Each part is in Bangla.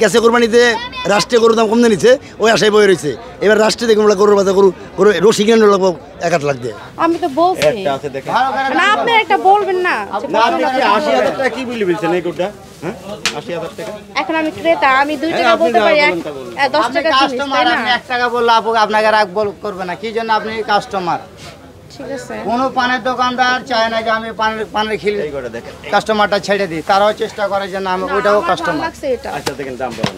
গেছে কোরবানিতে রাষ্ট্রীয় গরুর দাম কম নিচ্ছে, ওই আশায় বয়ে রয়েছে। এবার রাষ্ট্রীয় দেখুন গরুর বাজার গরু গরু রসি কিনে লাগবো 1 লাখ দিয়ে। আমি তো বলছি না, আপনি একটা বলবেন না। ৮০,০০০ টাকা কি বলি বলছেন এই গরুটা? হ্যাঁ ৮০,০০০ টাকা। এখন আমি ক্রেতা, আমি 2 টাকা বলতে পারি, 10 টাকা কাস্টমার। আপনি 1 টাকা বললে আপনাকে রাগ করবে না, কি জন্য আপনি কাস্টমার। ঠিক আছে, কোনো পানের দোকানদার চায় না যে আমি পানের খিল কাস্টমারটা ছেড়ে দিই, তারাও চেষ্টা করে যে না আমি ওইটাও কাস্টমার। আচ্ছা দেখেন দাম বলেন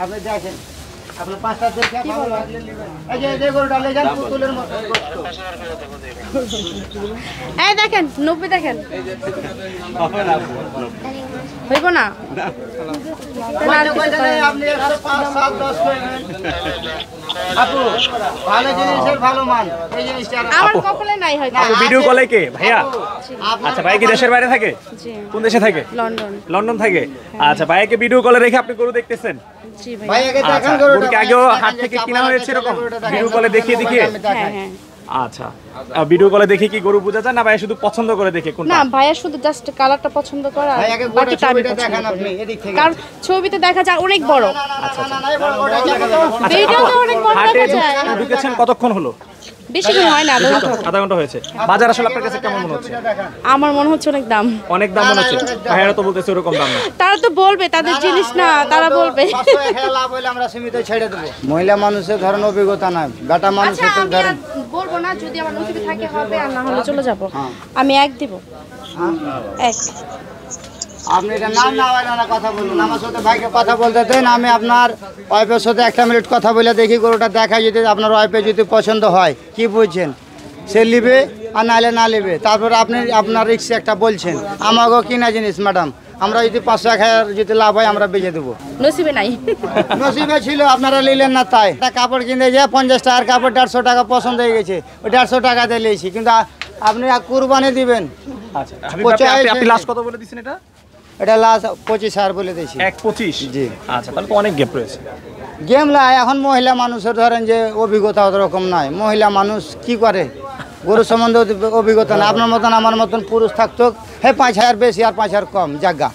আপনি দেখেন, আপনি 5টা দেখে ভালো লাগলে নেবেন। এই যে গরুটা নিয়ে যান, পুতুলের মতো এই দেখেন 90 দেখেন, হইব না? আপনি 105, 7, 10 করবেন। আপু ভালো জিনিসের ভালো মান, এই জিনিসটা আমার কপালে নাই হয়তো। আপু ভিডিও কলে কে ভাইয়া? আচ্ছা ভাই কি দেশের বাইরে থাকে? জি। কোন দেশে থাকে? লন্ডন। লন্ডন থাকে। আচ্ছা ভাইকে ভিডিও কলে রেখে আপনি গরু দেখতেছেন? জি ভাই। ভাইয়াকে আচ্ছা, দেখান গরুকে আগেও হাট থেকে কিনা হয়েছে এরকম ভিডিও কলে দেখিয়ে হ্যাঁ হ্যাঁ। আচ্ছা ভিডিও কলে দেখে কি গরু বোঝা যায় না ভাইয়া শুধু পছন্দ করে দেখে কোনটা? না ভাইয়া শুধু জাস্ট কালারটা পছন্দ করা, ভাইয়াকে বাকিটা আমি ছবিটা পছন্দ দেখান করি। আপনি এদিক থেকে। কারণ ছবিতে দেখা যায় অনেক বড়, আচ্ছা, ভিডিওতে অনেক বড় হাটে দেখা যায়। ঢুকেছেন কতক্ষণ হলো? বেশি দিন হয় না, আধা ঘন্টা হয়েছে। বাজার আসলে আপনার কাছে কেমন মনে হচ্ছে? আমার মনে হচ্ছে অনেক দাম। অনেক দাম মনে হচ্ছে? ভাইয়ারা তো বলতেছে ওরকম দাম না। তারা তো বলবে, তাদের জিনিস না, তারা বলবে। লাভ হইলে আমরা সীমিত ছেড়ে দেবো। মহিলা মানুষের ধরেন অভিজ্ঞতা নাই, বেটা আচ্ছা মানুষের তো আমি ধরেন আর বলবো না, যদি আমার নসিবে থাকে হবে, আর না হলে চলে যাব। আমি 1 দিব, 1। আপনি এটা নাম না হয় না কথা বলুন, আমার সাথে ভাইকে কথা বলতে দেন। আমি আপনার ওয়াইফের সাথে 1 মিনিট কথা বলে দেখি গরুটা দেখা, যদি আপনার ওয়াইফের যদি পছন্দ হয়, কি বুঝছেন, সে নিবে আর নাহলে না নেবে। তারপর আপনি আপনার রিক্সে একটা বলছেন, আমাকেও কিনা জিনিস ম্যাডাম, আমরা যদি 500 যদি লাভ হয় আমরা বেচে দেবো। নসিবে নাই। নসিবে ছিল, আপনারা নিলেন না, তাই একটা কাপড় কিনতে যায় 50 টাকার কাপড় 150 টাকা পছন্দ হয়ে গেছে, ওই 150 টাকা দিয়ে নিয়েছি, কিন্তু আপনি কুরবানি দিবেন। আচ্ছা আপনি লাস্ট কত বলে দিছেন এটা? এটা লাস্ট 25,000 বলে দিয়েছি। 1.25? জি। আচ্ছা তাহলে তো অনেক গ্যাপ রয়েছে। গেম লাই এখন মহিলা মানুষের ধরেন যে অভিজ্ঞতা ওরকম নাই, মহিলা মানুষ কি করে গরু সম্বন্ধে অভিজ্ঞতা নাই। আপনার মতন আমার মতন পুরুষ থাকতো, হে 5,000 বেশি আর 5,000 কম জায়গা।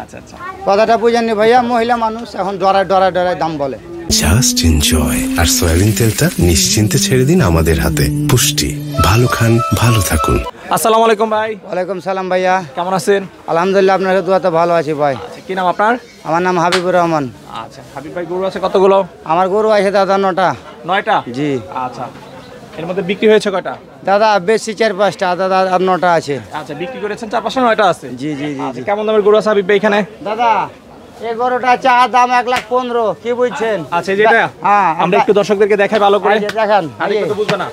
আচ্ছা আচ্ছা কথাটা বুঝেননি ভাইয়া, মহিলা মানুষ এখন ডরায় দাম বলে। Just enjoy. আর সয়াবিন তেলটা নিশ্চিন্তে ছেড়ে দিন আমাদের হাতে। পুষ্টি ভালো খান, ভালো থাকুন। আসসালামু আলাইকুম ভাই। ওয়ালাইকুম সালাম ভাইয়া, কেমন আছেন? আলহামদুলিল্লাহ, আপনার দোয়াতে ভালো আছি ভাই। আচ্ছা কি নাম আপনার? আমার নাম হাবিবুর রহমান। আচ্ছা হাবিব ভাই গরু আছে কতগুলো? আমার গরু আছে দাদা 9টা। 9টা? জি। আচ্ছা এর মধ্যে বিক্রি হয়েছে কয়টা? দাদা বেশি 4-5টা, দাদা আর 9টা আছে। আচ্ছা বিক্রি করেছেন 4-5টা, 9টা আছে? জি জি জি। আচ্ছা কেমন দামের গরু আছে হাবিব ভাই এখানে? দাদা এই গরুটা চা দাম 1,15,000, কি বুঝছেন? আচ্ছা যেটা হ্যাঁ আমরা একটু দর্শকদেরকে দেখাই ভালো করে। দেখেন আরে কত বুঝবে না,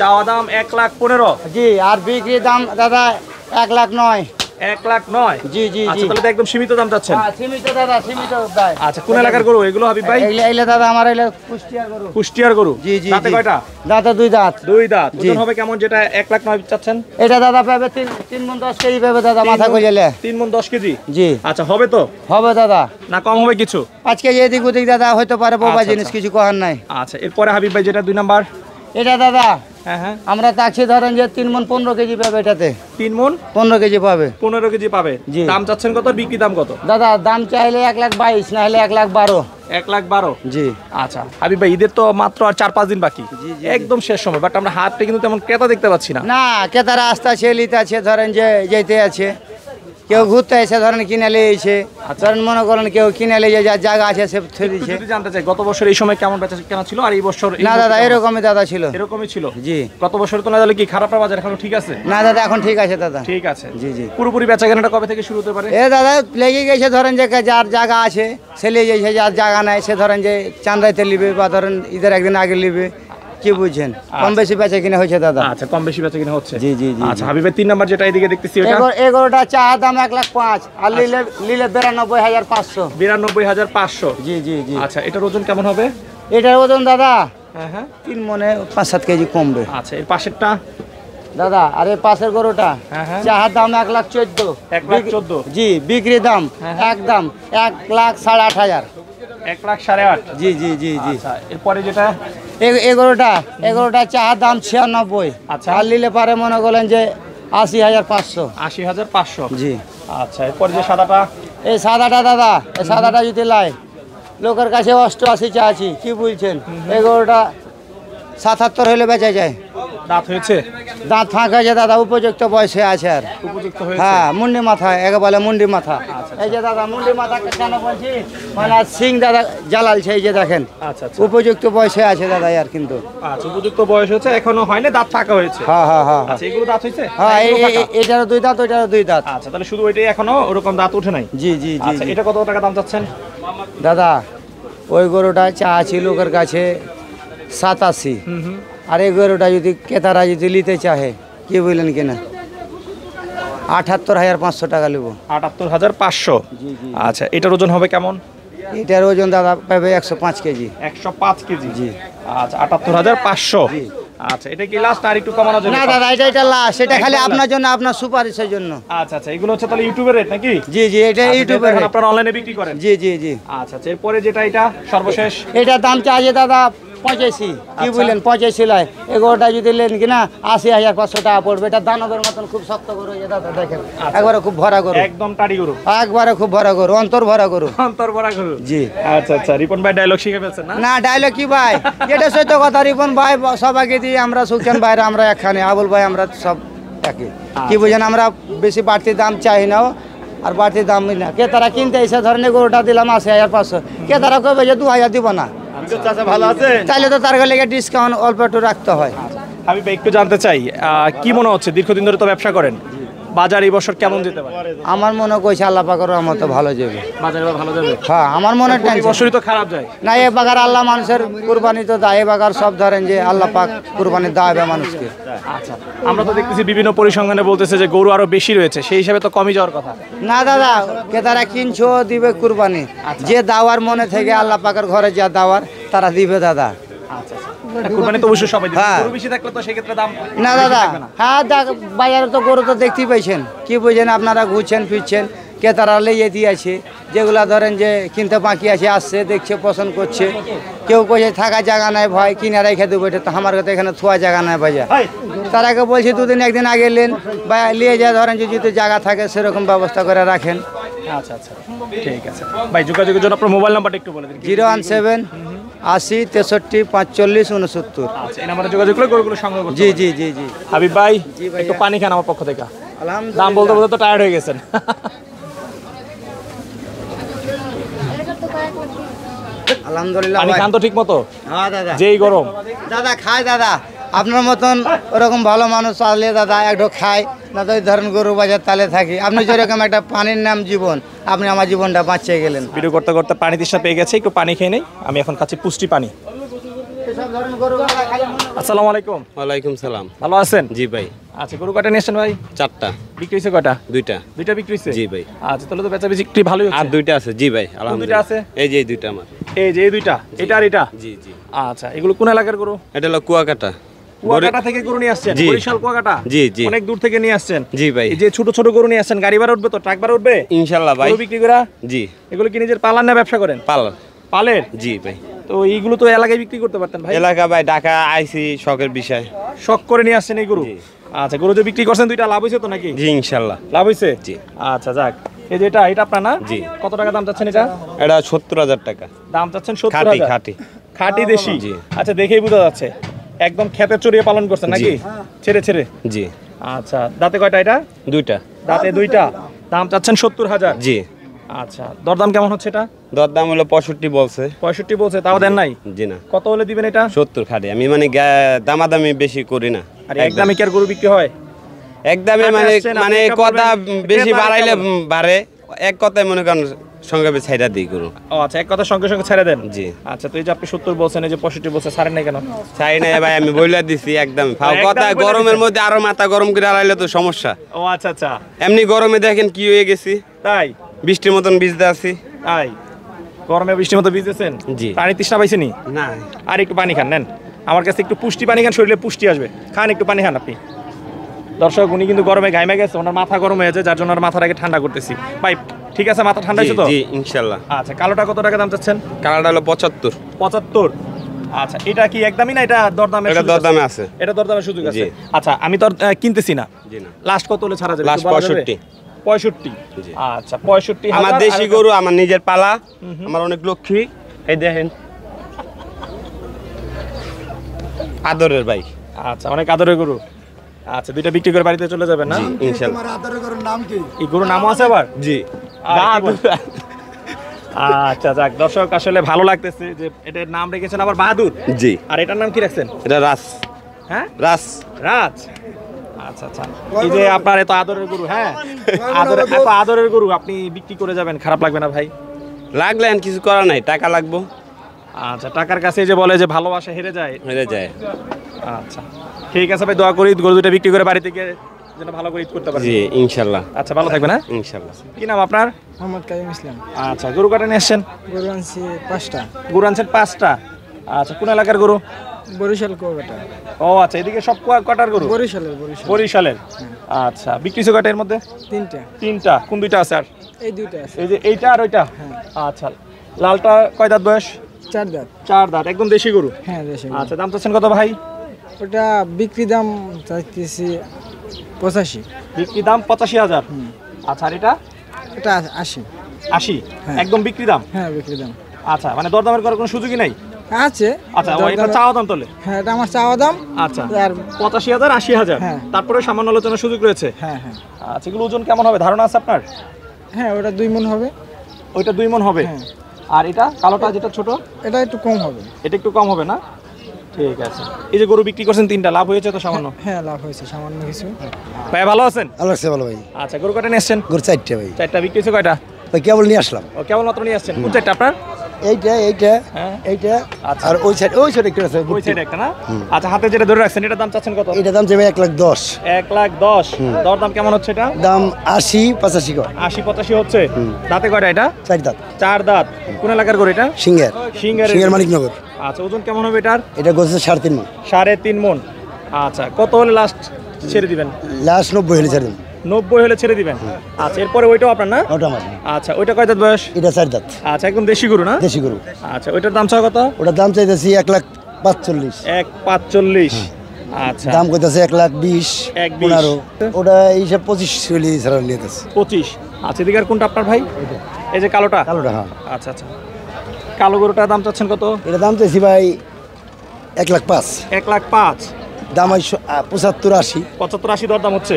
চাওয়া দাম 1,15,000। জি, আর বিক্রি দাম দাদা 1,09,000। 1,09,000? জি জি জি। আচ্ছা তাহলে তো একদম সীমিত দাম চাচ্ছেন। হ্যাঁ সীমিত দাদা, সীমিত দাম। আচ্ছা কোন এলাকার গরু এগুলো হাবিব ভাই? এইলে দাদা আমার এইলে কুষ্টিয়ার গরু। কুষ্টিয়ার গরু? জি জি। দাঁতে কয়টা? দাঁতে 2 দাঁত। 2 দাঁত। ওজন হবে কেমন যেটা 1,09,000 চাচ্ছেন? এটা দাদা পাবে 3 মণ 10 কেজি পাবে দাদা, মাথা কইলে 3 মণ 10 কেজি? জি। আচ্ছা হবে তো? হবে দাদা, না কম হবে কিছু? 5 কেজি এদিক ওদিক দাদা হইতে পারে, বাবা জিনিস কিছু কহার নাই। আচ্ছা এরপরে হাবিব ভাই যেটা 2 নাম্বার, এটা দাদা হ্যাঁ আমরা তাকছি ধরেন যে 3 মণ 15 কেজি পাবে, এটাতে 3 মণ 15 কেজি পাবে। 15 কেজি পাবে। জি। দাম চাচ্ছেন কত, বিক্রি দাম কত? দাদা দাম চাইলে 1,22,000, না হলে 1,12,000। 1,12,000? জি। আচ্ছা হাবিব ভাই ঈদের তো মাত্র আর 4-5 দিন বাকি, একদম শেষ সময়, বাট আমরা হাটে কিন্তু তেমন ক্রেতা দেখতে পাচ্ছি না। না ক্রেতারা আসতে আছে, লিতে আছে, ধরেন যে যেতে আছে, কেউ ঘুরতে এসে ধরেন কিনে লিয়েছে, ধরেন মনে করেন কেউ কিনে লিয়ে যার জায়গা আছে সে থুয়ে দিচ্ছে। যদি জানতে চাই গত বছর এই সময় কেমন বেচা কেনা ছিল আর এই বছর? না দাদা এরকমই দাদা ছিল। এরকমই ছিল? জি। গত বছর তো না হলে কি খারাপ বাজার এখনো ঠিক আছে? না দাদা এখন ঠিক আছে দাদা। ঠিক আছে। জি জি। পুরোপুরি বেচা কেনাটা কবে থেকে শুরু হতে পারে? এ দাদা লেগে গেছে, ধরেন যে যার জায়গা আছে সে লিয়ে যাইছে, যার জায়গা নাই সে ধরেন যে চাঁদাইতে নিবে বা ধরেন ঈদের একদিন আগে নিবে, কি বুঝছেন, কম বেশি বেচা কিনা হয়েছে দাদা। আচ্ছা কম বেশি বেচা কিনা হচ্ছে? জি জি জি। আচ্ছা হাবিবের 3 নাম্বার যেটা এদিকে দেখতেছি ওটা? এগারোটা চা দাম 1,05,000 আর নিলে 92,500। 92,500? জি জি জি। আচ্ছা এটার ওজন কেমন হবে? এটার ওজন দাদা হ্যাঁ হ্যাঁ 3 মণে 5-7 কেজি কমবে। আচ্ছা এর পাশেরটা? দাদা আর এই পাশের গরুটা হ্যাঁ হ্যাঁ চাহার দাম 1,14,000। 1,14,000? জি। বিক্রি দাম একদম 1,08,000। 1,08,000? জি জি জি জি। আচ্ছা এরপরে যেটা? এগারোটা চাহার দাম 96। আচ্ছা। আর নিলে পারে মনে করেন যে 80,500। 80,500? জি। আচ্ছা এরপরে যে সাদাটা? এই সাদাটা দাদা, এই সাদাটা যদি লাই লোকের কাছে 88 চাচ্ছি, কি বলছেন? এই গরুটা 77 হলে বেচা যায়। দাঁত হয়েছে? দাঁত ফাঁক আছে দাদা, উপযুক্ত বয়সে আছে আর। উপযুক্ত হয়েছে? হ্যাঁ, মুন্ডি মাথা, একে বলে মুন্ডি মাথা। এই যে দাদা মুন্ডি মাথা কেন বলছি, মানে সিং দাদা জ্বালালছে, এই যে দেখেন। আচ্ছা আচ্ছা উপযুক্ত বয়সে আছে দাদা আর কিন্তু। আচ্ছা, উপযুক্ত বয়স হয়েছে, এখনো হয়নি, দাঁত ফাঁকা হয়েছে। হ্যাঁ হ্যাঁ হ্যাঁ আচ্ছা, এগুলো দাঁত হয়েছে? হ্যাঁ, এটারও 2 দাঁত, ওইটারও 2 দাঁত। আচ্ছা, তাহলে শুধু ওইটাই এখনো ওরকম দাঁত উঠে নাই? জি জি জি আচ্ছা, জি। এটা কত টাকা দাম চাচ্ছেন? দাদা ওই গরুটা চাচ্ছি লোকের কাছে 87, আর এই গরুটা যদি ক্রেতারা যদি নিতে চাহে, কি বললেন কিনা, 78,500 টাকা নেব। 78,500? আচ্ছা, এটার ওজন হবে কেমন? এটার ওজন দাদা পাবে 105 কেজি। 105 কেজি? জি। আচ্ছা, 78,500। আচ্ছা, এটা কি লাস্ট আর একটু কমানো যাবে? না দাদা, এটা লাস্ট, এটা খালি আপনার জন্য, আপনার সুপারিশের জন্য। আচ্ছা আচ্ছা, এগুলো হচ্ছে তাহলে ইউটিউবের রেট নাকি? জি জি, এটা ইউটিউবের। আপনারা অনলাইনে বিক্রি করেন? জি জি জি। আচ্ছা আচ্ছা, এরপরে যেটা এটা সর্বশেষ, এটার দাম চাইছে দাদা 85, কি বললেন 85 লাই। এগোটা যদি নেন কিনা 80,500 টাকা পড়বে। এটা দানবের মতন খুব শক্ত গরু, এই দাদা দেখেন, একবারে খুব ভরা গরু, একদম টাড়ি গরু, একবারে খুব ভরা গরু, অন্তর ভরা গরু। অন্তর ভরা গরু? জি। আচ্ছা আচ্ছা, রিপন ভাই ডায়লগ শিখে ফেলছেন না? না, ডায়লগ কি ভাই, এটা সত্য কথা। রিপন ভাই সবাইকে দিয়ে আমরা সুখেন ভাইরা আমরা একখানে, আবুল ভাই আমরা সব একই, কি বুঝেন। আমরা বেশি বাড়তি দাম চাই না, আর বাড়তি দাম না। কে তারা কিনতে এসে ধরনের গরুটা দিলাম 80,500, কে তারা কবে যে 2,000 দিব না, চাচা ভালো আছে? তাহলে তো তার লেগে ডিসকাউন্ট অল্প একটু রাখতে হয়। আমি একটু জানতে চাই, কি মনে হচ্ছে, দীর্ঘদিন ধরে তো ব্যবসা করেন, বাজার এই বছর কেমন যেতে পারে? আমার মনে কইছে আল্লাহ পাকের রহমতে ভালো যাবে। বাজার এবার ভালো যাবে? হ্যাঁ, আমার মনে প্রতি বছরই তো খারাপ যায়। না, এ বাগার আল্লাহ মানুষের কুরবানি তো দেয়, এ বাগার সব ধরেন যে আল্লাহ পাক কুরবানি দেবে মানুষকে। আচ্ছা, আমরা তো দেখতেছি বিভিন্ন পরিসংখ্যানে বলতেছে যে গরু আরো বেশি রয়েছে, সেই হিসাবে তো কমই যাওয়ার কথা। না দাদা, কে তারা কিনছো দিবে কুরবানি, যে দাওয়ার মনে থেকে আল্লাহ পাকের ঘরে যা দাওয়ার তারা দিবে দাদা। আচ্ছা আচ্ছা, কুরবানি তো অবশ্যই সবাই দিবে, হ্যাঁ। গরু বেশি থাকলে তো সেক্ষেত্রে দাম না বেশি দাদা, থাকবে না। হ্যাঁ বাজারে তো গরু তো দেখতেই পাইছেন, কি বুঝেন, আপনারা ঘুরছেন ফিরছেন, কে তারা লেগে দিয়েছে, যেগুলা ধরেন যে কিনতে বাকি আছে, আসছে দেখছে পছন্দ করছে। কেউ কইছে থাকা জায়গা নাই ভাই, কিনে রেখে দেবো, এটা তো আমার কাছে এখানে থোয়া জায়গা নাই বাজার। তারাকে বলছি 2 দিন 1 দিন আগে নেন বা নিয়ে যায়, ধরেন যে যদি জায়গা থাকে সেরকম ব্যবস্থা করে রাখেন। আচ্ছা আচ্ছা, ঠিক আছে ভাই। যোগাযোগের জন্য আপনার মোবাইল নাম্বারটা একটু বলে দিন। 017 80 63 45 69। আচ্ছা, এই নাম্বারে যোগাযোগ করে গরুগুলো সংগ্রহ করতে জি পারবেন। জি জি জি। হাবিব ভাই, জি ভাইয়া। একটু পানি খান আমার পক্ষ থেকে। দাম আলহামদুলিল্লাহ। বলতে বলতে তো টায়ার্ড হয়ে গেছেন। আলহামদুলিল্লাহ পানি ভাই। খান তো ঠিক মতো? হ্যাঁ দাদা, যেই গরম। দাদা খায় দাদা, আপনার মতন ওরকম ভালো মানুষ আসলে দাদা একটু খায় না, তো ওই ধরেন গরু বাজার তালে থাকি। আপনি যেরকম একটা পানির নাম জীবন, আপনি আমার জীবনটা বাঁচিয়ে গেলেন। ভিডিও করতে করতে পানি তৃষ্ণা পেয়ে গেছে, একটু পানি খেয়ে নেই। আমি এখন খাচ্ছি পুষ্টি পানি। আসসালামু আলাইকুম। ওয়ালাইকুম সালাম। ভালো আছেন? জি ভাই। আচ্ছা, গরু কয়টা নিয়েছেন ভাই? 4টা। বিক্রি হয়েছে কয়টা? 2টা। 2টা বিক্রি হয়েছে? জি ভাই। আচ্ছা, তাহলে তো বেচা বিক্রি ভালোই আর হচ্ছে। 2টা আছে। জি ভাই, আলহামদুলিল্লাহ। আছে? এই যে এই 2টা আমার। এই যে এই 2টা, এটা আর এটা? জি জি। আচ্ছা, এগুলো কোন এলাকার গরু? এটা হলো কুয়াকাটা। কুয়াকাটা থেকে গরু নিয়ে আসছেন? জি। বরিশাল কুয়াকাটা? জি জি। অনেক দূর থেকে নিয়ে আসছেন? জি ভাই। এই যে ছোট ছোট গরু নিয়ে আসছেন, গাড়ি ভাড়া উঠবে তো, ট্রাক ভাড়া উঠবে ইনশাআল্লাহ ভাই। গরু বিক্রি করা? জি। এগুলো কি নিজের পালার না ব্যবসা করেন? পালার। পালের? জি ভাই। তো এইগুলো তো এলাকায় বিক্রি করতে পারতেন ভাই। এলাকা ভাই, ঢাকা আইসি শখের বিষয়। শখ করে নিয়ে আসছেন এই গরু? জি। আচ্ছা, গরু যে বিক্রি করছেন 2টা, লাভ হয়েছে তো নাকি? জি ইনশাআল্লাহ। লাভ হয়েছে? জি। আচ্ছা, যাক। এই যে এটা আপনার না? জি। কত টাকা দাম চাচ্ছেন এটা? এটা 70,000 টাকা। দাম চাচ্ছেন খাঁটি 70,000? খাঁটি। খাঁটি দেশি? জি। আচ্ছা, দেখেই বোঝা যাচ্ছে একদম খেতে চড়িয়ে পালন করছেন নাকি? ছেড়ে ছেড়ে? জি। আচ্ছা, দাঁতে কয়টা এটা? 2টা। দাঁতে 2টা। দাম চাচ্ছেন 70,000? জি। আচ্ছা, দরদাম কেমন হচ্ছে এটা? দরদাম হলো 65 বলছে। 65 বলছে, তাও দেন নাই? জি না। কত হলে দিবেন এটা? 70 খাঁটি। আমি মানে দামাদামি বেশি করি না। আর একদমই কি আর গরু বিক্রি হয়? একদমে আপনি মানে আসছেন, আপনি মানে একটা কথা বলবেন, বেশি ক্রেতা বাড়াইলে একটা বাড়ে, এক কথায় মনে করেন সঙ্গে ছাইড়া দিই করু। ও আচ্ছা, এক কথা সঙ্গে সঙ্গে ছেড়ে দেন? জি। আচ্ছা, তো এই যে আপনি 70 বলছেন, এই যে 65 বলছে, ছাড়েন নাই কেন? ছাই নাই ভাই, আমি বইলা দিছি একদম ফাও একদম কথা। বইলা গরমের দিছেন। মধ্যে আরো মাথা গরম করে আড়াইলে তো সমস্যা। ও আচ্ছা আচ্ছা, এমনি গরমে দেখেন কি হয়ে গেছি, তাই? বৃষ্টির মতন ভিজতে আছি। তাই গরমে বৃষ্টির মতো ভিজেছেন? জি। পানি তৃষ্ণা পাইছেনি? না। আর একটু পানি খান, নেন আমার কাছে একটু পুষ্টি পানি খান, শরীরে পুষ্টি আসবে। খান, একটু পানি খান আপনি। দর্শক, উনি কিন্তু গরমে ঘাইমে গেছে, ওনার মাথা গরম হয়েছে, যার জন্য ওনার মাথাটাকে ঠান্ডা করতেছি। ভাই ঠিক আছে, মাথা ঠান্ডা হয়েছে তো? জি ইনশাআল্লাহ। আচ্ছা, কালোটা কত টাকা দাম চাচ্ছেন? কালারটা হলো 75। 75? আচ্ছা, এটা কি একদমই না, এটা দরদামে? এটা দরদামে আছে। এটা দরদামের সুযোগ আছে? জি। আচ্ছা, আমি তো আর, কিনতেছি না। জি না। লাস্ট কত হলে ছাড়া যাবে? লাস্ট একটু বলা যাবে? 65। 65? জি। আচ্ছা, 65 আমার দেশি গরু, আমার নিজের পালা, আমার অনেক লক্ষ্মী। এই দেখেন আদরের ভাই। আচ্ছা, অনেক আদরের গরু। আচ্ছা, দুইটা বিক্রি করে বাড়িতে চলে যাবেন না? জি ইনশাআল্লাহ। তোমার আদরের গরুর নাম কি? এই গরুর নামও আছে আবার? জি আচ্ছা যাক, দর্শক আসলে ভালো লাগতেছে যে এটার নাম রেখেছেন আবার বাহাদুর। জি। আর এটার নাম কি রাখছেন? এটা রাস। হ্যাঁ, রাস। রাজ। আচ্ছা আচ্ছা, এই যে আপনার এত আদরের গরু, হ্যাঁ এত আদরের গরু আপনি বিক্রি করে যাবেন, খারাপ লাগবে না ভাই? লাগলে আর কিছু করা নাই, টাকা লাগবো। আচ্ছা, টাকার কাছে যে বলে যে ভালোবাসা হেরে যায়। হেরে যায়। আচ্ছা ঠিক আছে ভাই, দোয়া করি গরু দুটো বিক্রি করে বাড়ি থেকে যেন ভালো করে ঈদ করতে পারি। জি ইনশাআল্লাহ। আচ্ছা, ভালো থাকবেন। হ্যাঁ ইনশাআল্লাহ। কি নাম আপনার? মোহাম্মদ কাইম ইসলাম। আচ্ছা, গরু কাটা নিয়ে এসছেন? গরু আনছি 5টা। গরু আনছেন 5টা। আচ্ছা, কোন এলাকার গরু? বরিশাল কোয়াটা। ও আচ্ছা, এদিকে সব কটার গরু? বরিশালের। বরিশালের। আচ্ছা, বিক্রি কটা এর মধ্যে? 3টা। 3টা। কোন দুইটা আছে? আর এই 2টা আছে। এই যে এইটা আর ওইটা? আচ্ছা, লালটা কয় দাঁত বয়স? 4 দাঁত। 4 দাঁত, একদম দেশি গরু। হ্যাঁ দেশি। আচ্ছা, দাম চাচ্ছেন কত ভাই? ওটা বিক্রি দাম চাইতেছি 85। বিক্রি দাম 85,000। আচ্ছা, আর এটা? এটা 80। 80 একদম বিক্রি দাম? হ্যাঁ বিক্রি দাম। আচ্ছা, মানে দরদামের করার কোনো সুযোগই নাই? আছে। আচ্ছা, এটা চাওয়া দাম তোলে? হ্যাঁ, এটা আমার চাওয়া দাম। আচ্ছা, আর 85,000 80,000। হ্যাঁ। তারপরে সামান্য আলোচনার সুযোগ রয়েছে? হ্যাঁ হ্যাঁ। আচ্ছা, এগুলো ওজন কেমন হবে ধারণা আছে আপনার? হ্যাঁ, ওটা 2 মণ হবে। ওইটা 2 মণ হবে? হ্যাঁ। আর এটা কালোটা যেটা ছোট? এটা একটু কম হবে। এটা একটু কম হবে না? ঠিক আছে। এই যে গরু বিক্রি করছেন 3টা, লাভ হয়েছে তো সামান্য? হ্যাঁ, লাভ হয়েছে সামান্য কিছু। ভাই ভালো আছেন? আল্লাহ রাখছে ভালো ভাই। আচ্ছা, গরু কটা নিয়ে এসছেন? গরু 4টা ভাই। 4টা বিক্রি হয়েছে কয়টা? ভাই কেবল নিয়ে আসলাম। ও, কেবল মাত্র নিয়ে আসছেন। কোন 4টা আপনার? এইটা হ্যাঁ। এইটা আচ্ছা। আর ওই সাইড একটু আছে। ওই সাইডে একটা না? আচ্ছা, হাতে যেটা ধরে রাখছেন এটার দাম চাচ্ছেন কত? এটা দাম চাই 1,10,000। 1,10,000। দরদাম কেমন হচ্ছে এটা? দাম 80-85 করে। 80-85 হচ্ছে। দাঁতে কয়টা এটা? 4 দাঁত। 4 দাঁত। কোন এলাকার গরু এটা? সিঙ্গার মানিকনগর। আচ্ছা, ওজন কেমন হবে এটার? এটা গোছে 3.5 মণ। 3.5 মণ। আচ্ছা, কত হলে লাস্ট ছেড়ে দিবেন? লাস্ট 90 হলে ছেড়ে দিন। 90 হলে ছেড়ে দিবেন। আচ্ছা, এরপরে ওইটাও আপনার না? ওটা আমার। আচ্ছা, ওইটা কয় দাঁত বয়স? এটা 4 দাঁত। আচ্ছা, একদম দেশি গরু না? দেশি গরু। আচ্ছা, ওইটার দাম চাও কত? ওটার দাম চাইতেছি 1,45,000। 1,45,000। আচ্ছা, দাম কইতাছে 1,20,000 1,20,000 15। ওটা এইসব 25 চল্লিশ ছাড়া নিতেছে। 25। আচ্ছা, এদিকে আর কোনটা আপনার ভাই? এই যে কালোটা? কালোটা হ্যাঁ। আচ্ছা আচ্ছা, কালো গরুটার দাম চাচ্ছেন কত? এটা দাম চাইছি ভাই 1,05,000। 1,05,000। দাম হয় 75-80। 75-80 দরদাম হচ্ছে।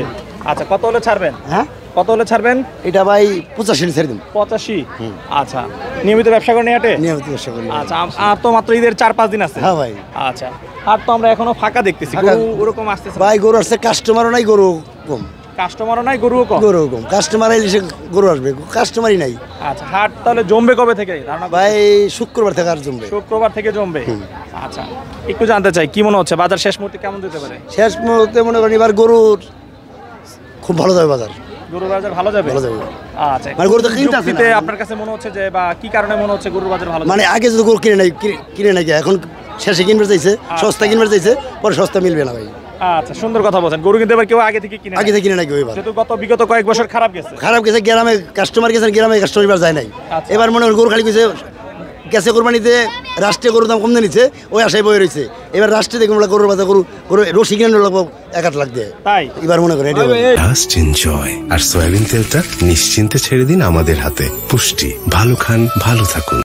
আচ্ছা, কত হলে ছাড়বেন? হ্যাঁ, কত হলে ছাড়বেন? এটা ভাই 85 হলে ছেড়ে দিন। 85। আচ্ছা, নিয়মিত ব্যবসা করেন এই হাটে? নিয়মিত ব্যবসা করি। আচ্ছা, আর তো মাত্র ঈদের 4-5 দিন আছে। হ্যাঁ ভাই। আচ্ছা, আর তো আমরা এখনো ফাঁকা দেখতেছি, ফাঁকা। গরু ওরকম আসতেছে ভাই গরু আসছে, কাস্টমারও নাই, গরু কম। কাস্টমারও নাই, গরুও কম। গরু কম, কাস্টমার এলে সে গরু আসবে, কাস্টমারই নাই। আচ্ছা, হাট তাহলে জমবে কবে থেকে ধারণা? ভাই শুক্রবার থেকে আর জমবে। শুক্রবার থেকে জমবে। আচ্ছা, একটু জানতে চাই কি মনে হচ্ছে বাজার শেষ মুহূর্তে কেমন যেতে পারে? শেষ মুহূর্তে মনে করেন এবার গরুর খুব ভালো যাবে বাজার। গরুর বাজার ভালো যাবে? ভালো যাবে। আচ্ছা, মানে গরু তো কিনতে আসে না। যুক্তিতে আপনার কাছে মনে হচ্ছে যে বা কি কারণে মনে হচ্ছে গরুর বাজার ভালো যাবে? মানে আগে যদি গরু কিনে নাই এখন শেষে কিনবে চাইছে, সস্তা কিনবে চাইছে, পরে সস্তা মিলবে না ভাই। আচ্ছা, সুন্দর কথা বলছেন। গরু কিন্তু এবার কেউ আগে থেকে কিনে আগে থেকে কিনে নাকি এবার যেহেতু বিগত কয়েক বছর খারাপ গেছে। খারাপ গেছে, গ্রামে কাস্টমার গেছেন, গ্রামে কাস্টমার এবার যায় নাই। আচ্ছা। এবার মনে করেন গরু খালি গেছে কোরবানিতে, রাষ্ট্রীয় গরুর দাম কম নিচ্ছে, ওই আশায় বয়ে রয়েছে। এবার রাষ্ট্রীয় দেখুন গরুর বাজার গরু রশি কিনে লাগবো 1,00,000 লাখ দিয়ে। তাই এবার মনে করেন জাস্ট এনজয়। আর সয়াবিন তেলটা নিশ্চিন্তে ছেড়ে দিন আমাদের হাতে। পুষ্টি, ভালো খান, ভালো থাকুন।